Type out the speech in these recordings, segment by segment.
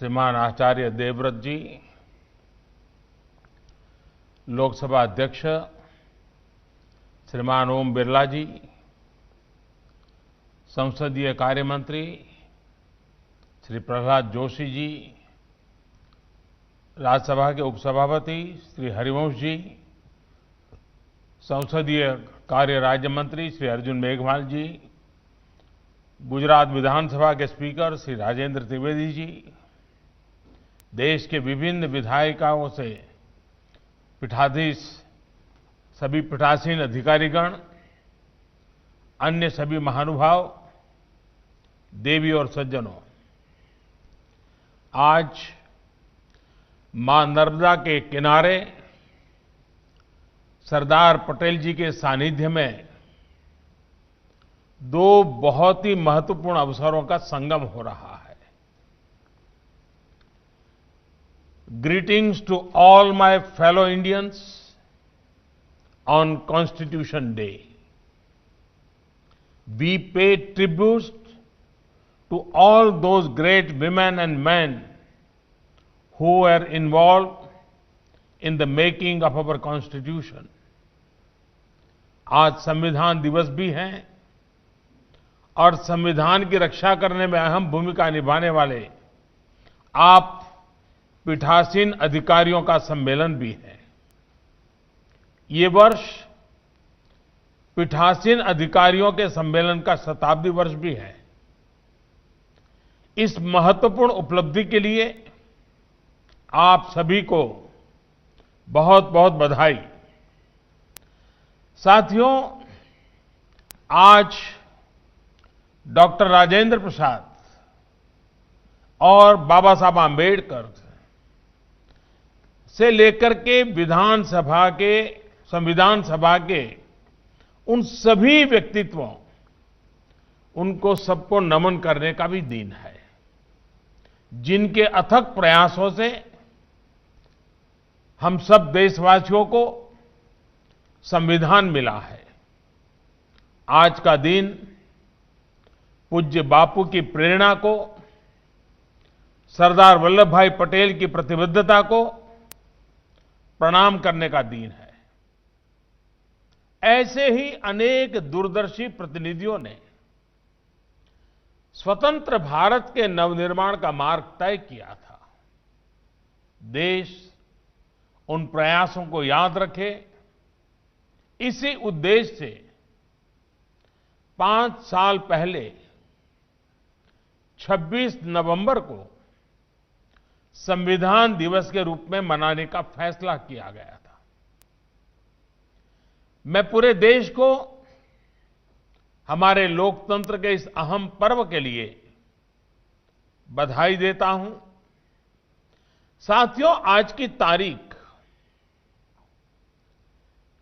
श्रीमान आचार्य देवव्रत जी, लोकसभा अध्यक्ष श्रीमान ओम बिरला जी, संसदीय कार्य मंत्री श्री प्रहलाद जोशी जी, राज्यसभा के उपसभापति श्री हरिवंश जी, संसदीय कार्य राज्य मंत्री श्री अर्जुन मेघवाल जी, गुजरात विधानसभा के स्पीकर श्री राजेंद्र त्रिवेदी जी, देश के विभिन्न विधायिकाओं से पीठाधीश सभी पीठासीन अधिकारीगण, अन्य सभी महानुभाव, देवी और सज्जनों, आज मां नर्मदा के किनारे सरदार पटेल जी के सानिध्य में दो बहुत ही महत्वपूर्ण अवसरों का संगम हो रहा है। Greetings to all my fellow Indians on Constitution Day. We pay tributes to all those great women and men who were involved in the making of our constitution. आज संविधान दिवस भी है और संविधान की रक्षा करने में अहम भूमिका निभाने वाले आप पीठासीन अधिकारियों का सम्मेलन भी है। ये वर्ष पीठासीन अधिकारियों के सम्मेलन का शताब्दी वर्ष भी है। इस महत्वपूर्ण उपलब्धि के लिए आप सभी को बहुत बहुत बधाई। साथियों, आज डॉक्टर राजेंद्र प्रसाद और बाबा साहब आम्बेडकर से लेकर के संविधान सभा के उन सभी व्यक्तित्वों, उनको सबको नमन करने का भी दिन है, जिनके अथक प्रयासों से हम सब देशवासियों को संविधान मिला है। आज का दिन पूज्य बापू की प्रेरणा को, सरदार वल्लभ भाई पटेल की प्रतिबद्धता को प्रणाम करने का दिन है। ऐसे ही अनेक दूरदर्शी प्रतिनिधियों ने स्वतंत्र भारत के नवनिर्माण का मार्ग तय किया था। देश उन प्रयासों को याद रखे, इसी उद्देश्य से 5 साल पहले 26 नवंबर को संविधान दिवस के रूप में मनाने का फैसला किया गया था। मैं पूरे देश को हमारे लोकतंत्र के इस अहम पर्व के लिए बधाई देता हूं। साथियों, आज की तारीख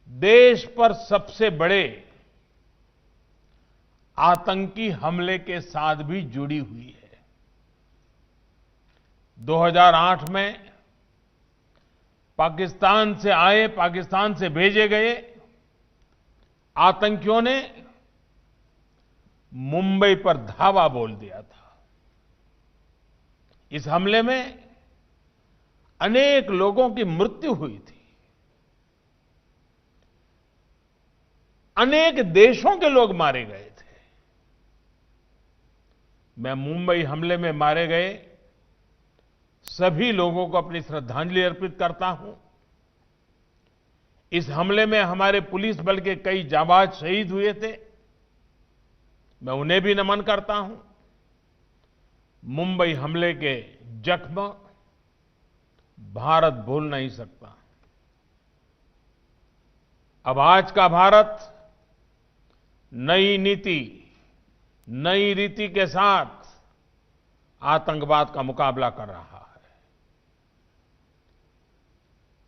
देश पर सबसे बड़े आतंकी हमले के साथ भी जुड़ी हुई है। 2008 में पाकिस्तान से भेजे गए आतंकियों ने मुंबई पर धावा बोल दिया था। इस हमले में अनेक लोगों की मृत्यु हुई थी। अनेक देशों के लोग मारे गए थे। मैं मुंबई हमले में मारे गए सभी लोगों को अपनी श्रद्धांजलि अर्पित करता हूं। इस हमले में हमारे पुलिस बल के कई जाबाज शहीद हुए थे, मैं उन्हें भी नमन करता हूं। मुंबई हमले के जख्म भारत भूल नहीं सकता। अब आज का भारत नई नीति, नई रीति के साथ आतंकवाद का मुकाबला कर रहा है।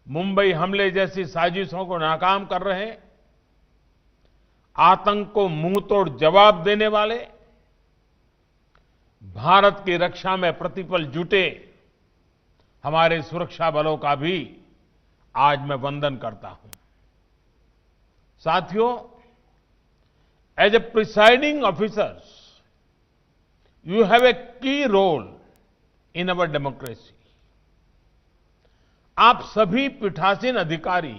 मुंबई हमले जैसी साजिशों को नाकाम कर रहे, आतंक को मुंहतोड़ जवाब देने वाले, भारत की रक्षा में प्रतिपल जुटे हमारे सुरक्षा बलों का भी आज मैं वंदन करता हूं। साथियों, as a presiding officers, you have a key role in our democracy. आप सभी पीठासीन अधिकारी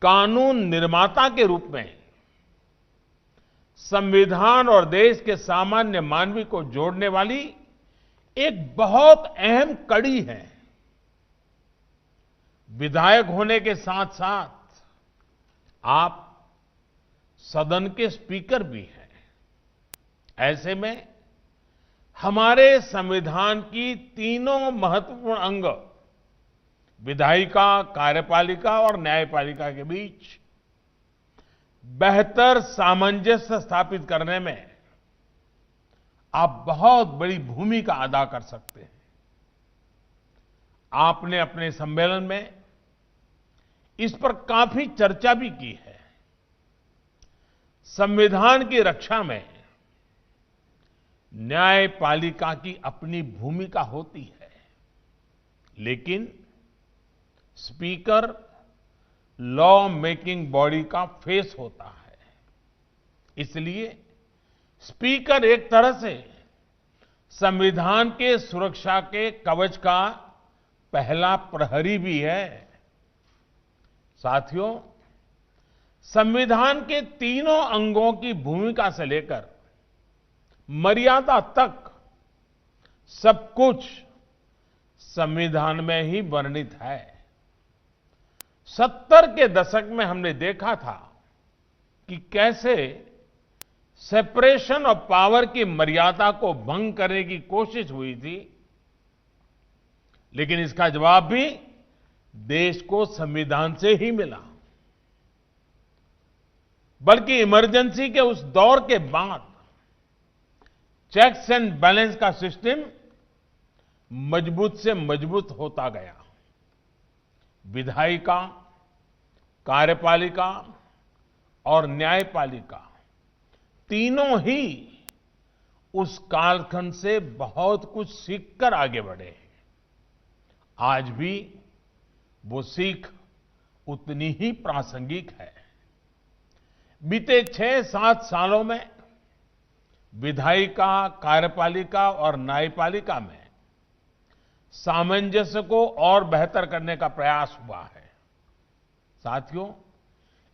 कानून निर्माता के रूप में संविधान और देश के सामान्य मानवी को जोड़ने वाली एक बहुत अहम कड़ी है। विधायक होने के साथ साथ आप सदन के स्पीकर भी हैं। ऐसे में हमारे संविधान की तीनों महत्वपूर्ण अंग विधायिका, कार्यपालिका और न्यायपालिका के बीच बेहतर सामंजस्य स्थापित करने में आप बहुत बड़ी भूमिका अदा कर सकते हैं। आपने अपने सम्मेलन में इस पर काफी चर्चा भी की है। संविधान की रक्षा में न्यायपालिका की अपनी भूमिका होती है, लेकिन स्पीकर लॉ मेकिंग बॉडी का फेस होता है। इसलिए स्पीकर एक तरह से संविधान के सुरक्षा के कवच का पहला प्रहरी भी है। साथियों, संविधान के तीनों अंगों की भूमिका से लेकर मर्यादा तक सब कुछ संविधान में ही वर्णित है। 70 के दशक में हमने देखा था कि कैसे सेपरेशन ऑफ पावर की मर्यादा को भंग करने की कोशिश हुई थी, लेकिन इसका जवाब भी देश को संविधान से ही मिला। बल्कि इमरजेंसी के उस दौर के बाद चेक्स एंड बैलेंस का सिस्टम मजबूत से मजबूत होता गया। विधायिका, कार्यपालिका और न्यायपालिका तीनों ही उस कालखंड से बहुत कुछ सीखकर आगे बढ़े। आज भी वो सीख उतनी ही प्रासंगिक है। बीते 6-7 सालों में विधायिका, कार्यपालिका और न्यायपालिका में सामंजस्य को और बेहतर करने का प्रयास हुआ है। साथियों,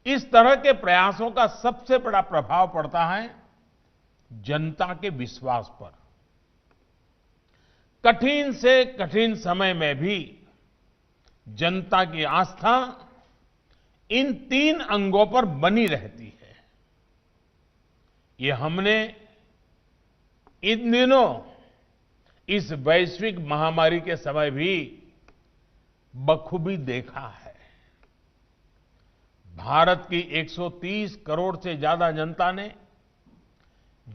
इस तरह के प्रयासों का सबसे बड़ा प्रभाव पड़ता है जनता के विश्वास पर। कठिन से कठिन समय में भी जनता की आस्था इन 3 अंगों पर बनी रहती है। ये हमने इन दिनों इस वैश्विक महामारी के समय भी बखूबी देखा है। भारत की 130 करोड़ से ज्यादा जनता ने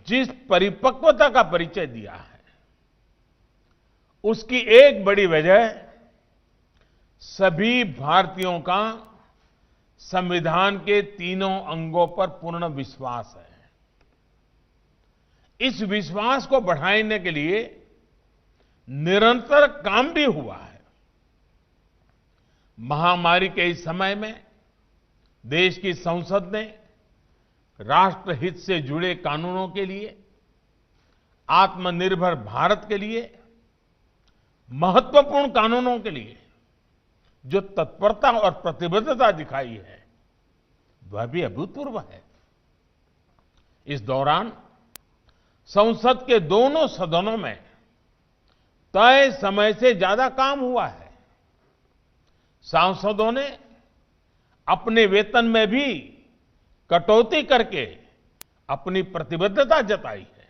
जिस परिपक्वता का परिचय दिया है, उसकी एक बड़ी वजह सभी भारतीयों का संविधान के तीनों अंगों पर पूर्ण विश्वास है। इस विश्वास को बढ़ाने के लिए निरंतर काम भी हुआ है। महामारी के इस समय में देश की संसद ने राष्ट्रहित से जुड़े कानूनों के लिए, आत्मनिर्भर भारत के लिए, महत्वपूर्ण कानूनों के लिए जो तत्परता और प्रतिबद्धता दिखाई है, वह भी अभूतपूर्व है। इस दौरान संसद के दोनों सदनों में तय समय से ज्यादा काम हुआ है। सांसदों ने अपने वेतन में भी कटौती करके अपनी प्रतिबद्धता जताई है।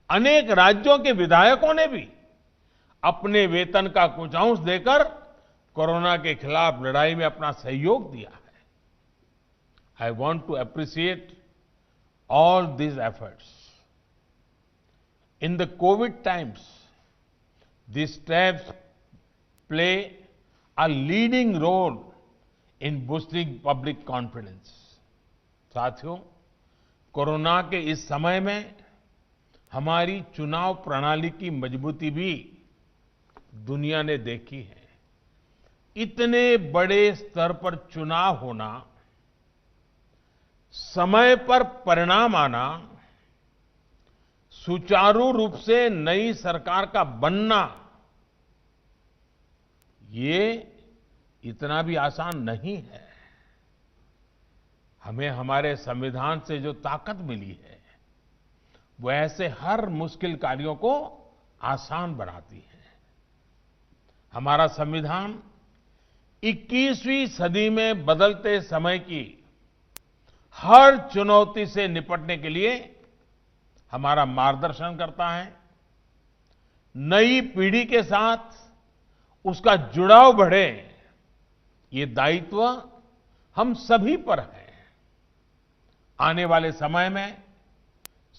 अनेक राज्यों के विधायकों ने भी अपने वेतन का कुछ अंश देकर कोरोना के खिलाफ लड़ाई में अपना सहयोग दिया है। I want to appreciate all these efforts. In the COVID times, these steps play a leading role in boosting public confidence. साथियों, कोरोना के इस समय में हमारी चुनाव प्रणाली की मजबूती भी दुनिया ने देखी है। इतने बड़े स्तर पर चुनाव होना, समय पर परिणाम आना, सुचारू रूप से नई सरकार का बनना, ये इतना भी आसान नहीं है। हमें हमारे संविधान से जो ताकत मिली है, वो ऐसे हर मुश्किल कार्यों को आसान बनाती है। हमारा संविधान 21वीं सदी में बदलते समय की हर चुनौती से निपटने के लिए हमारा मार्गदर्शन करता है। नई पीढ़ी के साथ उसका जुड़ाव बढ़े, ये दायित्व हम सभी पर है। आने वाले समय में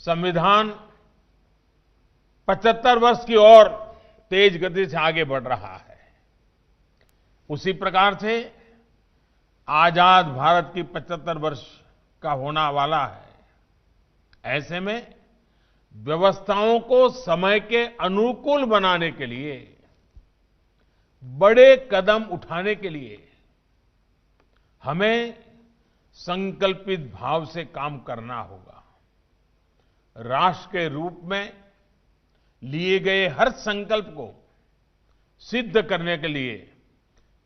संविधान 75 वर्ष की ओर तेज गति से आगे बढ़ रहा है। उसी प्रकार से आजाद भारत की 75 वर्ष का होना वाला है। ऐसे में व्यवस्थाओं को समय के अनुकूल बनाने के लिए, बड़े कदम उठाने के लिए हमें संकल्पित भाव से काम करना होगा। राष्ट्र के रूप में लिए गए हर संकल्प को सिद्ध करने के लिए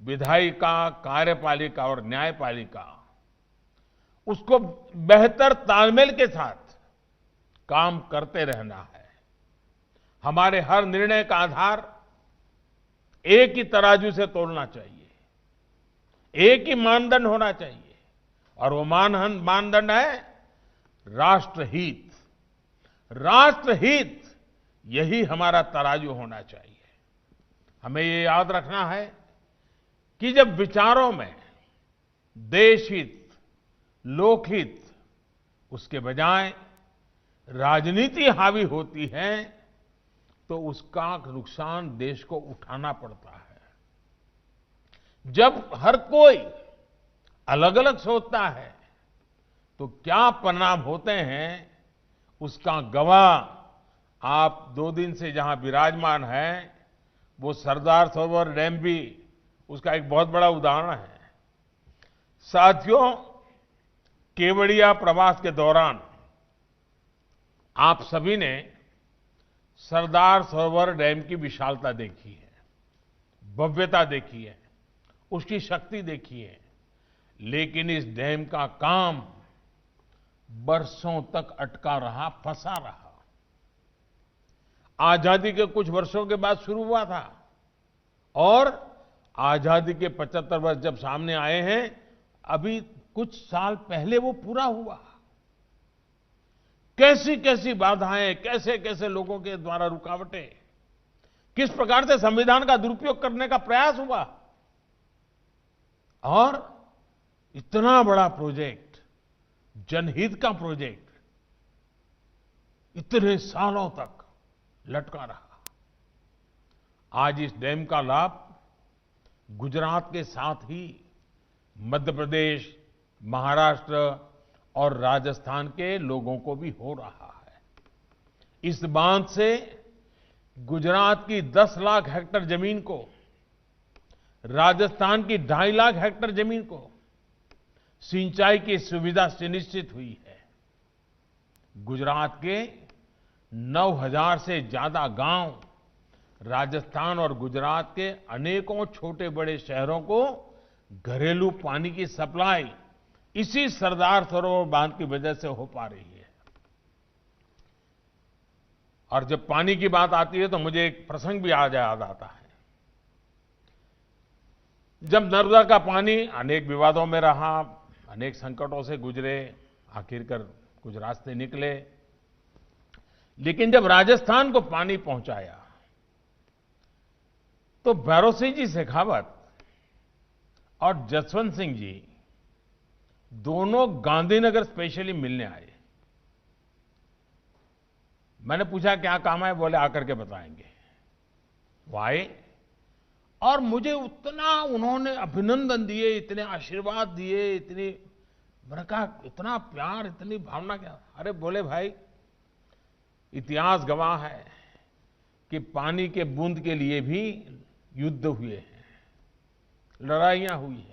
विधायिका, कार्यपालिका और न्यायपालिका उसको बेहतर तालमेल के साथ काम करते रहना है। हमारे हर निर्णय का आधार एक ही तराजू से तोलना चाहिए, एक ही मानदंड होना चाहिए, और वो मानदंड है राष्ट्रहित। राष्ट्रहित, यही हमारा तराजू होना चाहिए। हमें ये याद रखना है कि जब विचारों में देशहित, लोकहित, उसके बजाय राजनीति हावी होती है, तो उसका नुकसान देश को उठाना पड़ता है। जब हर कोई अलग अलग सोचता है, तो क्या परिणाम होते हैं, उसका गवाह आप 2 दिन से जहां विराजमान हैं, वो सरदार सरोवर डैम भी उसका एक बहुत बड़ा उदाहरण है। साथियों, केवड़िया प्रवास के दौरान आप सभी ने सरदार सरोवर डैम की विशालता देखी है, भव्यता देखी है, उसकी शक्ति देखी है। लेकिन इस डैम का काम बरसों तक अटका रहा, फंसा रहा। आजादी के कुछ वर्षों के बाद शुरू हुआ था, और आजादी के 75 वर्ष जब सामने आए हैं, अभी कुछ साल पहले वो पूरा हुआ। कैसी कैसी बाधाएं, कैसे कैसे लोगों के द्वारा रुकावटें, किस प्रकार से संविधान का दुरुपयोग करने का प्रयास हुआ, और इतना बड़ा प्रोजेक्ट, जनहित का प्रोजेक्ट, इतने सालों तक लटका रहा। आज इस डैम का लाभ गुजरात के साथ ही मध्य प्रदेश, महाराष्ट्र और राजस्थान के लोगों को भी हो रहा है। इस बांध से गुजरात की 10 लाख हेक्टेयर जमीन को, राजस्थान की 2.5 लाख हेक्टेयर जमीन को सिंचाई की सुविधा सुनिश्चित हुई है। गुजरात के 9,000 से ज्यादा गांव, राजस्थान और गुजरात के अनेकों छोटे बड़े शहरों को घरेलू पानी की सप्लाई इसी सरदार सरोवर बांध की वजह से हो पा रही है। और जब पानी की बात आती है, तो मुझे एक प्रसंग भी याद आता है। जब नर्मदा का पानी अनेक विवादों में रहा, अनेक संकटों से गुजरे, आखिरकार कुछ रास्ते निकले, लेकिन जब राजस्थान को पानी पहुंचाया, तो भैरों सिंह जी शेखावत और जसवंत सिंह जी दोनों गांधीनगर स्पेशली मिलने आए। मैंने पूछा क्या काम है, बोले आकर के बताएंगे। वो आए और मुझे उतना उन्होंने अभिनंदन दिए, इतने आशीर्वाद दिए, इतनी, मैंने कहा इतना प्यार, इतनी भावना क्या। अरे बोले भाई, इतिहास गवाह है कि पानी के बूंद के लिए भी युद्ध हुए हैं, लड़ाइयां हुई हैं,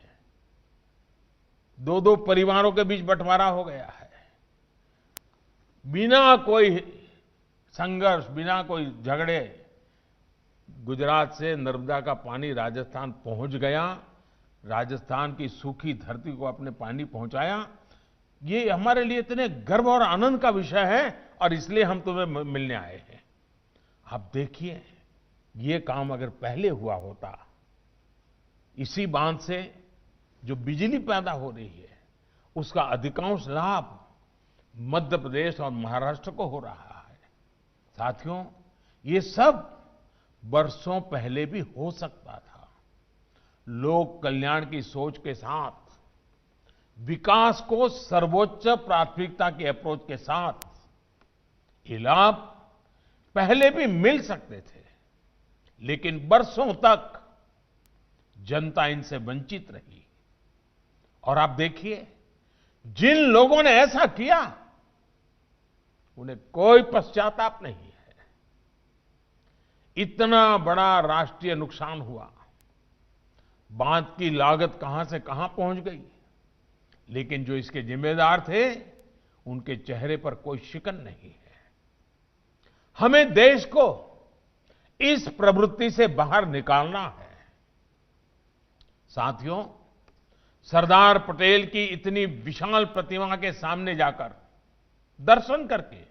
2-2 परिवारों के बीच बंटवारा हो गया है, बिना कोई संघर्ष, बिना कोई झगड़े गुजरात से नर्मदा का पानी राजस्थान पहुंच गया, राजस्थान की सूखी धरती को अपने पानी पहुंचाया। ये हमारे लिए इतने गर्व और आनंद का विषय है और इसलिए हम तुम्हें मिलने आए हैं। आप देखिए, ये काम अगर पहले हुआ होता, इसी बांध से जो बिजली पैदा हो रही है उसका अधिकांश लाभ मध्य प्रदेश और महाराष्ट्र को हो रहा है। साथियों, ये सब बरसों पहले भी हो सकता था। लोक कल्याण की सोच के साथ, विकास को सर्वोच्च प्राथमिकता की अप्रोच के साथ ये लाभ पहले भी मिल सकते थे, लेकिन बरसों तक जनता इनसे वंचित रही। और आप देखिए, जिन लोगों ने ऐसा किया उन्हें कोई पश्चाताप नहीं है। इतना बड़ा राष्ट्रीय नुकसान हुआ, बांध की लागत कहां से कहां पहुंच गई, लेकिन जो इसके जिम्मेदार थे उनके चेहरे पर कोई शिकन नहीं है। हमें देश को इस प्रवृत्ति से बाहर निकालना है। साथियों, सरदार पटेल की इतनी विशाल प्रतिमा के सामने जाकर दर्शन करके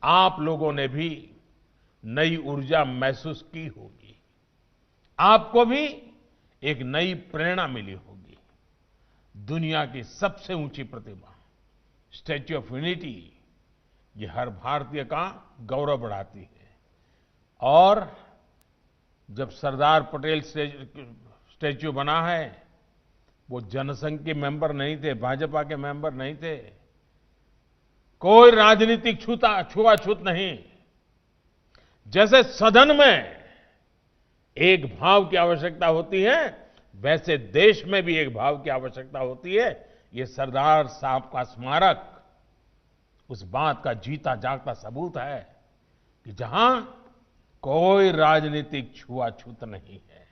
आप लोगों ने भी नई ऊर्जा महसूस की होगी, आपको भी एक नई प्रेरणा मिली होगी। दुनिया की सबसे ऊंची प्रतिमा स्टैच्यू ऑफ यूनिटी, ये हर भारतीय का गौरव बढ़ाती है। और जब सरदार पटेल स्टैच्यू बना है, वो जनसंघ के मेंबर नहीं थे, भाजपा के मेंबर नहीं थे, कोई राजनीतिक छुआछूत नहीं। जैसे सदन में एक भाव की आवश्यकता होती है, वैसे देश में भी एक भाव की आवश्यकता होती है। ये सरदार साहब का स्मारक उस बात का जीता जागता सबूत है कि जहां कोई राजनीतिक छुआछूत नहीं है।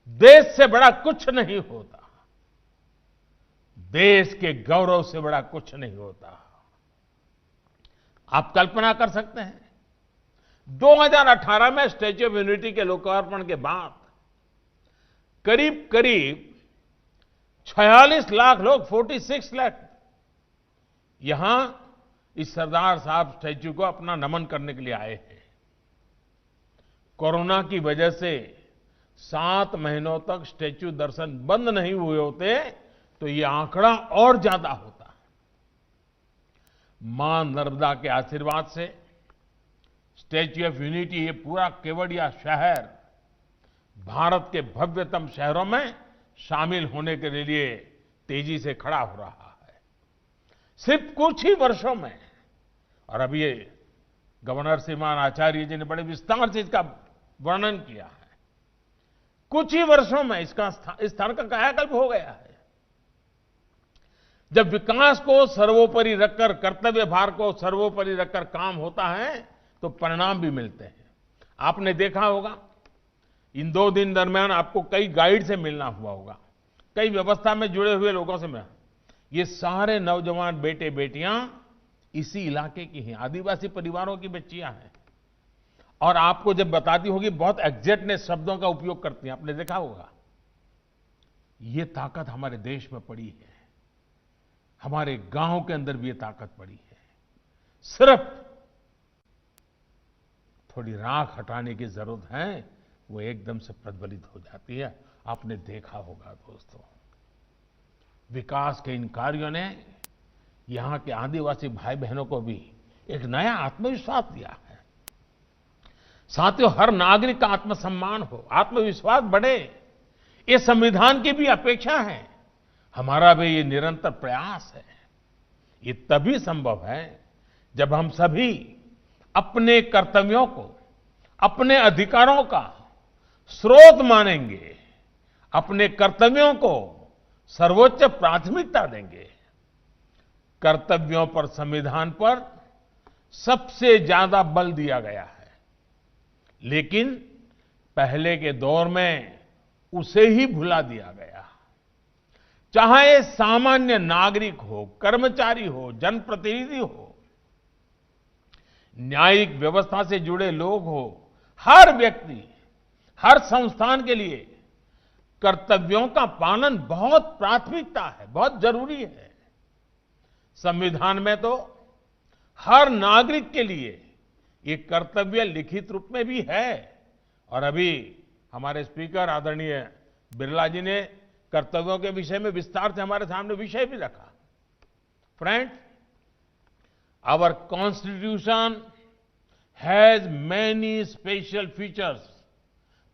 देश से बड़ा कुछ नहीं होता, देश के गौरव से बड़ा कुछ नहीं होता। आप कल्पना कर सकते हैं, 2018 में स्टैच्यू ऑफ यूनिटी के लोकार्पण के बाद करीब करीब 46 लाख लोग, 46 लाख, यहां इस सरदार साहब स्टैच्यू को अपना नमन करने के लिए आए हैं। कोरोना की वजह से 7 महीनों तक स्टैच्यू दर्शन बंद नहीं हुए होते तो ये आंकड़ा और ज्यादा होता। मां नर्मदा के आशीर्वाद से स्टैच्यू ऑफ यूनिटी, ये पूरा केवड़िया शहर भारत के भव्यतम शहरों में शामिल होने के लिए तेजी से खड़ा हो रहा है। सिर्फ कुछ ही वर्षों में, और अभी ये गवर्नर श्रीमान आचार्य जी ने बड़े विस्तार से इसका वर्णन किया है, कुछ ही वर्षों में इस स्थान का कायाकल्प हो गया है। जब विकास को सर्वोपरि रखकर, कर्तव्य भार को सर्वोपरि रखकर काम होता है तो परिणाम भी मिलते हैं। आपने देखा होगा, इन 2 दिन दरमियान आपको कई गाइड से मिलना हुआ होगा, कई व्यवस्था में जुड़े हुए लोगों से मिलना। ये सारे नौजवान बेटे बेटियां इसी इलाके की हैं, आदिवासी परिवारों की बच्चियां हैं। और आपको जब बताती होगी, बहुत एग्जैक्टनेस शब्दों का उपयोग करती हैं, आपने देखा होगा। ये ताकत हमारे देश में पड़ी है, हमारे गांव के अंदर भी ये ताकत पड़ी है। सिर्फ थोड़ी राख हटाने की जरूरत है, वो एकदम से प्रज्वलित हो जाती है। आपने देखा होगा दोस्तों, विकास के इन कार्यों ने यहां के आदिवासी भाई बहनों को भी एक नया आत्मविश्वास दिया है। साथियों, हर नागरिक का आत्मसम्मान हो, आत्मविश्वास बढ़े, ये संविधान की भी अपेक्षा है, हमारा भी ये निरंतर प्रयास है। ये तभी संभव है जब हम सभी अपने कर्तव्यों को, अपने अधिकारों का स्रोत मानेंगे, अपने कर्तव्यों को सर्वोच्च प्राथमिकता देंगे। कर्तव्यों पर, संविधान पर सबसे ज्यादा बल दिया गया है, लेकिन पहले के दौर में उसे ही भुला दिया गया। चाहे सामान्य नागरिक हो, कर्मचारी हो, जनप्रतिनिधि हो, न्यायिक व्यवस्था से जुड़े लोग हो, हर व्यक्ति, हर संस्थान के लिए कर्तव्यों का पालन बहुत प्राथमिकता है, बहुत जरूरी है। संविधान में तो हर नागरिक के लिए ये कर्तव्य लिखित रूप में भी है और अभी हमारे स्पीकर आदरणीय बिरला जी ने कर्तव्यों के विषय में विस्तार से हमारे सामने विषय भी रखा। Friends, our constitution has many special features,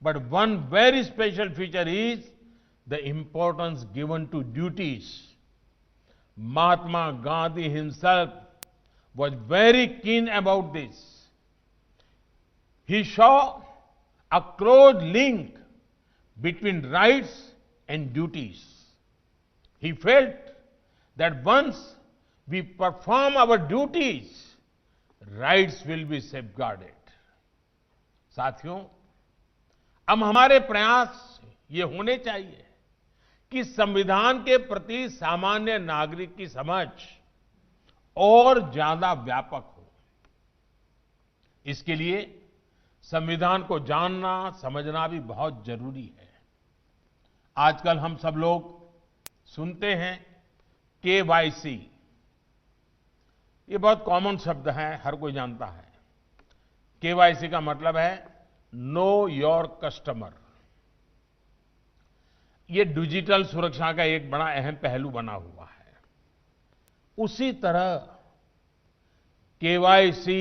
but one very special feature is the importance given to duties. Mahatma Gandhi himself was very keen about this. He saw a close link between rights and duties. He felt that once we perform our duties, rights will be safeguarded. साथियों, अब हमारे प्रयास ये होने चाहिए कि संविधान के प्रति सामान्य नागरिक की समझ और ज्यादा व्यापक हो। इसके लिए संविधान को जानना, समझना भी बहुत जरूरी है। आजकल हम सब लोग सुनते हैं केवाईसी, ये बहुत कॉमन शब्द है, हर कोई जानता है। केवाईसी का मतलब है नो योर कस्टमर। ये डिजिटल सुरक्षा का एक बड़ा अहम पहलू बना हुआ है। उसी तरह केवाईसी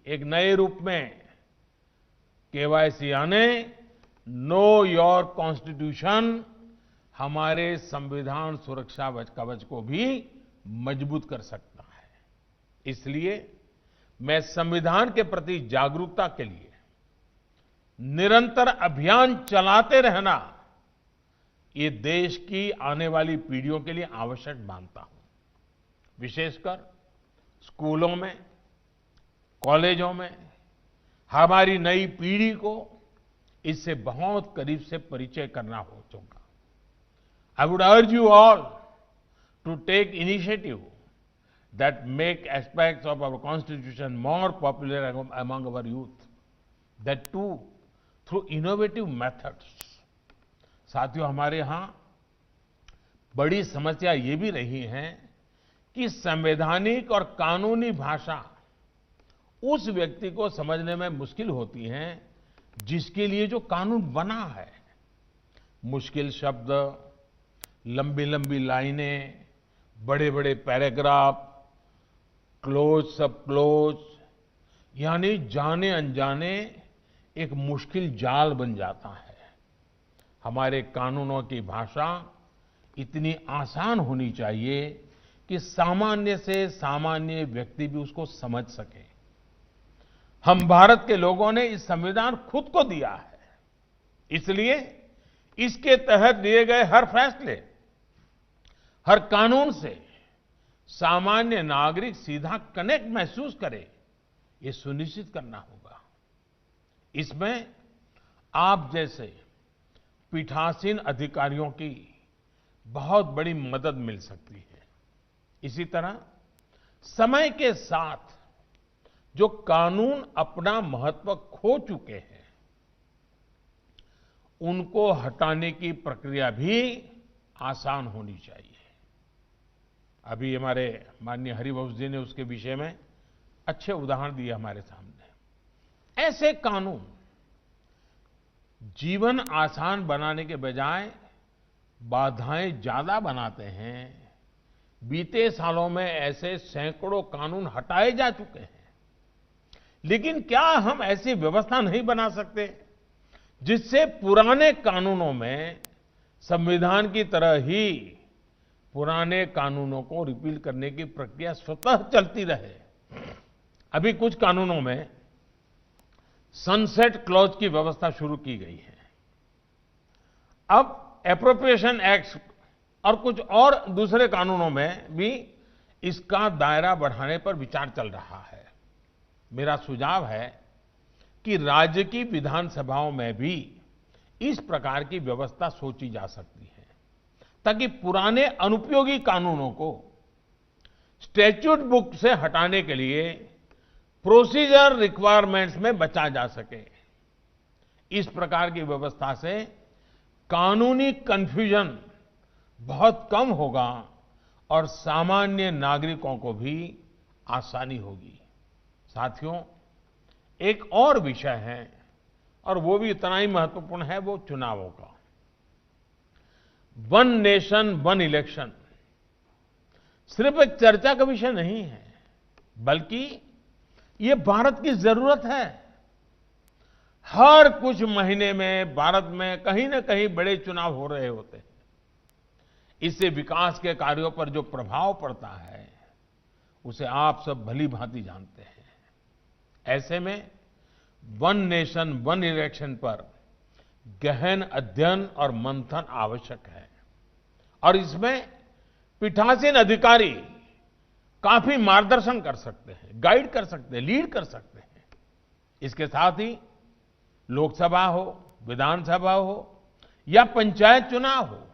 एक नए रूप में, केवाईसी यानी नो योर कॉन्स्टिट्यूशन, हमारे संविधान सुरक्षा कवच को भी मजबूत कर सकता है। इसलिए मैं संविधान के प्रति जागरूकता के लिए निरंतर अभियान चलाते रहना, ये देश की आने वाली पीढ़ियों के लिए आवश्यक मानता हूं। विशेषकर स्कूलों में, कॉलेजों में हमारी नई पीढ़ी को इससे बहुत करीब से परिचय करना हो चुका। I would urge you all to take initiative that make aspects of our constitution more popular among our youth, that too through innovative methods. साथियों, हमारे यहां बड़ी समस्या ये भी रही है कि संवैधानिक और कानूनी भाषा उस व्यक्ति को समझने में मुश्किल होती है जिसके लिए जो कानून बना है। मुश्किल शब्द, लंबी लंबी लाइनें, बड़े बड़े पैराग्राफ, क्लोज सब क्लोज, यानी जाने अनजाने एक मुश्किल जाल बन जाता है। हमारे कानूनों की भाषा इतनी आसान होनी चाहिए कि सामान्य से सामान्य व्यक्ति भी उसको समझ सके। हम भारत के लोगों ने इस संविधान खुद को दिया है, इसलिए इसके तहत लिए गए हर फैसले, हर कानून से सामान्य नागरिक सीधा कनेक्ट महसूस करे, ये सुनिश्चित करना होगा। इसमें आप जैसे पीठासीन अधिकारियों की बहुत बड़ी मदद मिल सकती है। इसी तरह समय के साथ जो कानून अपना महत्व खो चुके हैं, उनको हटाने की प्रक्रिया भी आसान होनी चाहिए। अभी हमारे माननीय हरिवंश जी ने उसके विषय में अच्छे उदाहरण दिए हमारे सामने। ऐसे कानून जीवन आसान बनाने के बजाय बाधाएं ज्यादा बनाते हैं। बीते सालों में ऐसे सैकड़ों कानून हटाए जा चुके हैं, लेकिन क्या हम ऐसी व्यवस्था नहीं बना सकते जिससे पुराने कानूनों में संविधान की तरह ही पुराने कानूनों को रिपील करने की प्रक्रिया स्वतः चलती रहे? अभी कुछ कानूनों में सनसेट क्लॉज की व्यवस्था शुरू की गई है। अब एप्रोप्रिएशन एक्ट और कुछ और दूसरे कानूनों में भी इसका दायरा बढ़ाने पर विचार चल रहा है। मेरा सुझाव है कि राज्य की विधानसभाओं में भी इस प्रकार की व्यवस्था सोची जा सकती है, ताकि पुराने अनुपयोगी कानूनों को स्टैट्यूट बुक से हटाने के लिए प्रोसीजर रिक्वायरमेंट्स में बचा जा सके। इस प्रकार की व्यवस्था से कानूनी कन्फ्यूजन बहुत कम होगा और सामान्य नागरिकों को भी आसानी होगी। साथियों, एक और विषय है और वो भी इतना ही महत्वपूर्ण है, वो चुनावों का। वन नेशन वन इलेक्शन सिर्फ एक चर्चा का विषय नहीं है, बल्कि ये भारत की जरूरत है। हर कुछ महीने में भारत में कहीं न कहीं बड़े चुनाव हो रहे होते हैं। इससे विकास के कार्यों पर जो प्रभाव पड़ता है, उसे आप सब भली भांति जानते हैं। ऐसे में वन नेशन वन इलेक्शन पर गहन अध्ययन और मंथन आवश्यक है और इसमें पीठासीन अधिकारी काफी मार्गदर्शन कर सकते हैं, गाइड कर सकते हैं, लीड कर सकते हैं। इसके साथ ही लोकसभा हो, विधानसभा हो या पंचायत चुनाव हो,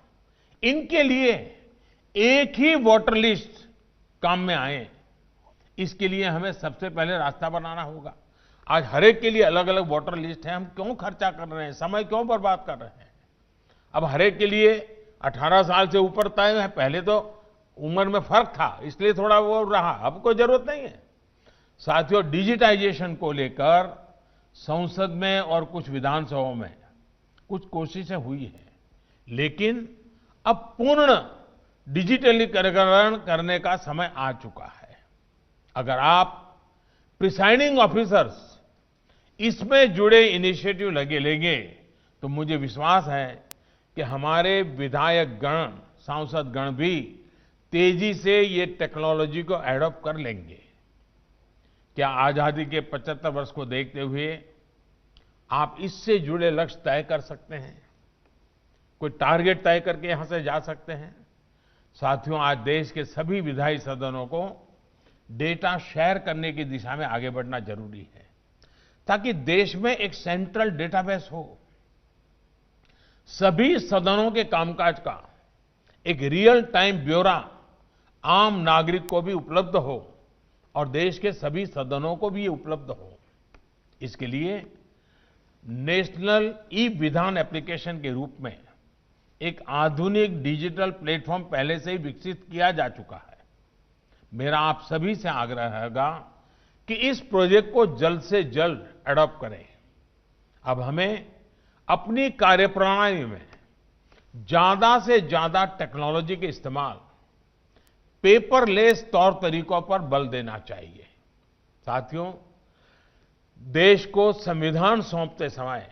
इनके लिए एक ही वोटर लिस्ट काम में आए, इसके लिए हमें सबसे पहले रास्ता बनाना होगा। आज हर एक के लिए अलग अलग वोटर लिस्ट है, हम क्यों खर्चा कर रहे हैं, समय क्यों बर्बाद कर रहे हैं। अब हर एक के लिए 18 साल से ऊपर तय है। पहले तो उम्र में फर्क था, इसलिए थोड़ा वो रहा, अब कोई जरूरत नहीं है। साथियों, डिजिटाइजेशन को लेकर संसद में और कुछ विधानसभाओं में कुछ कोशिशें हुई है, लेकिन अब पूर्ण डिजिटलीकरण करने का समय आ चुका है। अगर आप प्रिसाइडिंग ऑफिसर्स इसमें जुड़े इनिशिएटिव लेंगे तो मुझे विश्वास है कि हमारे विधायक गण, सांसद गण भी तेजी से ये टेक्नोलॉजी को एडॉप्ट कर लेंगे। क्या आजादी के 75 वर्ष को देखते हुए आप इससे जुड़े लक्ष्य तय कर सकते हैं? कोई टारगेट तय करके यहां से जा सकते हैं? साथियों, आज देश के सभी विधायी सदनों को डेटा शेयर करने की दिशा में आगे बढ़ना जरूरी है, ताकि देश में एक सेंट्रल डेटाबेस हो। सभी सदनों के कामकाज का एक रियल टाइम ब्यौरा आम नागरिक को भी उपलब्ध हो और देश के सभी सदनों को भी ये उपलब्ध हो। इसके लिए नेशनल ई विधान एप्लीकेशन के रूप में एक आधुनिक डिजिटल प्लेटफॉर्म पहले से ही विकसित किया जा चुका है। मेरा आप सभी से आग्रह रहेगा कि इस प्रोजेक्ट को जल्द से जल्द एडॉप्ट करें। अब हमें अपनी कार्यप्रणाली में ज्यादा से ज्यादा टेक्नोलॉजी के इस्तेमाल, पेपरलेस तौर तरीकों पर बल देना चाहिए। साथियों, देश को संविधान सौंपते समय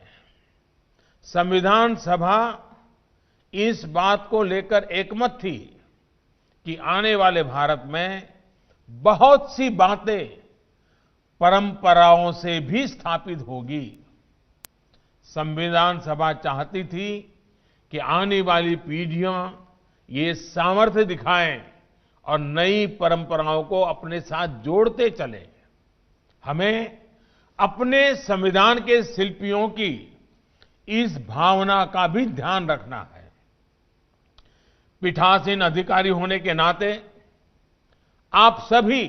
संविधान सभा इस बात को लेकर एकमत थी कि आने वाले भारत में बहुत सी बातें परंपराओं से भी स्थापित होगी। संविधान सभा चाहती थी कि आने वाली पीढ़ियां ये सामर्थ्य दिखाएं और नई परंपराओं को अपने साथ जोड़ते चलें। हमें अपने संविधान के शिल्पियों की इस भावना का भी ध्यान रखना है। पीठासीन अधिकारी होने के नाते आप सभी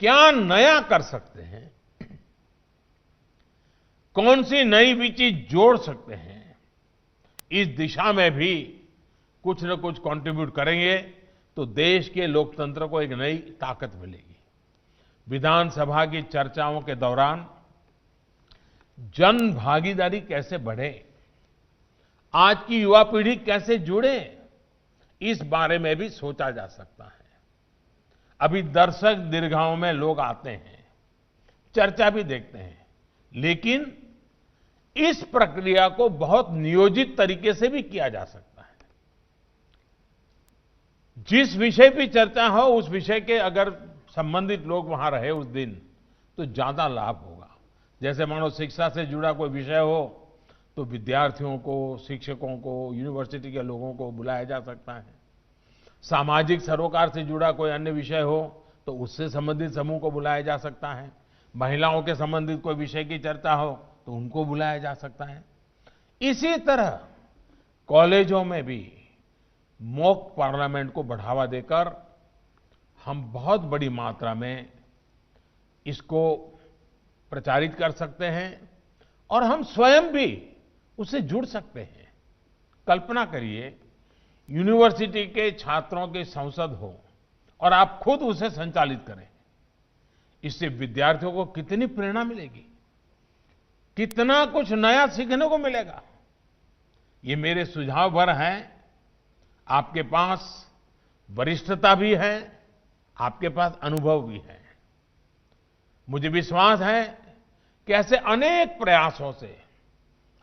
क्या नया कर सकते हैं, कौन सी नई भी चीज जोड़ सकते हैं, इस दिशा में भी कुछ न कुछ कंट्रीब्यूट करेंगे तो देश के लोकतंत्र को एक नई ताकत मिलेगी। विधानसभा की चर्चाओं के दौरान जन भागीदारी कैसे बढ़े, आज की युवा पीढ़ी कैसे जुड़े, इस बारे में भी सोचा जा सकता है। अभी दर्शक दीर्घाओं में लोग आते हैं, चर्चा भी देखते हैं, लेकिन इस प्रक्रिया को बहुत नियोजित तरीके से भी किया जा सकता है। जिस विषय की चर्चा हो, उस विषय के अगर संबंधित लोग वहां रहे उस दिन, तो ज्यादा लाभ होगा। जैसे मानो शिक्षा से जुड़ा कोई विषय हो तो विद्यार्थियों को, शिक्षकों को, यूनिवर्सिटी के लोगों को बुलाया जा सकता है। सामाजिक सरोकार से जुड़ा कोई अन्य विषय हो तो उससे संबंधित समूह को बुलाया जा सकता है। महिलाओं के संबंधित कोई विषय की चर्चा हो तो उनको बुलाया जा सकता है। इसी तरह कॉलेजों में भी मॉक पार्लियामेंट को बढ़ावा देकर हम बहुत बड़ी मात्रा में इसको प्रचारित कर सकते हैं और हम स्वयं भी उससे जुड़ सकते हैं। कल्पना करिए, यूनिवर्सिटी के छात्रों की संसद हो और आप खुद उसे संचालित करें। इससे विद्यार्थियों को कितनी प्रेरणा मिलेगी, कितना कुछ नया सीखने को मिलेगा। ये मेरे सुझाव भर हैं। आपके पास वरिष्ठता भी है, आपके पास अनुभव भी है। मुझे विश्वास है कि ऐसे अनेक प्रयासों से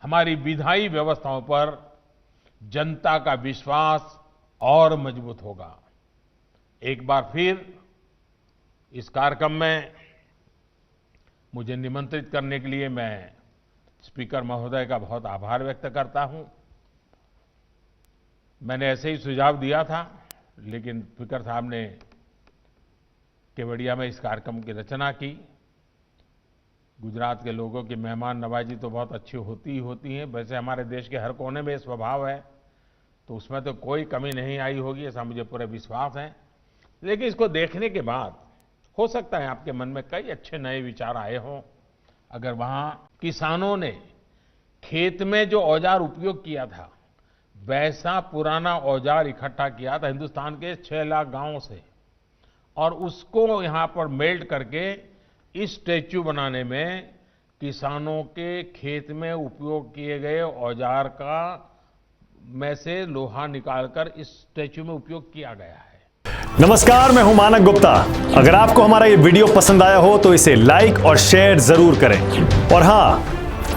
हमारी विधायी व्यवस्थाओं पर जनता का विश्वास और मजबूत होगा। एक बार फिर इस कार्यक्रम में मुझे निमंत्रित करने के लिए मैं स्पीकर महोदय का बहुत आभार व्यक्त करता हूं। मैंने ऐसे ही सुझाव दिया था, लेकिन स्पीकर साहब ने केवड़िया में इस कार्यक्रम की रचना की। गुजरात के लोगों की मेहमान नवाजी तो बहुत अच्छी होती ही होती है। वैसे हमारे देश के हर कोने में स्वभाव है, तो उसमें तो कोई कमी नहीं आई होगी, ऐसा मुझे पूरा विश्वास है। लेकिन इसको देखने के बाद हो सकता है आपके मन में कई अच्छे नए विचार आए हों। अगर वहां किसानों ने खेत में जो औजार उपयोग किया था, वैसा पुराना औजार इकट्ठा किया था हिंदुस्तान के 6 लाख गांवों से, और उसको यहां पर मेल्ट करके इस स्टैच्यू बनाने में किसानों के खेत में उपयोग किए गए औजार का में से लोहा निकालकर इस स्टैच्यू में उपयोग किया गया है। नमस्कार, मैं हूं मानक गुप्ता। अगर आपको हमारा ये वीडियो पसंद आया हो तो इसे लाइक और शेयर जरूर करें, और हां,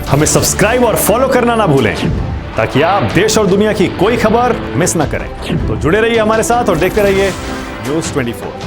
हमें सब्सक्राइब और फॉलो करना ना भूलें, ताकि आप देश और दुनिया की कोई खबर मिस ना करें। तो जुड़े रहिए हमारे साथ और देखते रहिए न्यूज़ 24।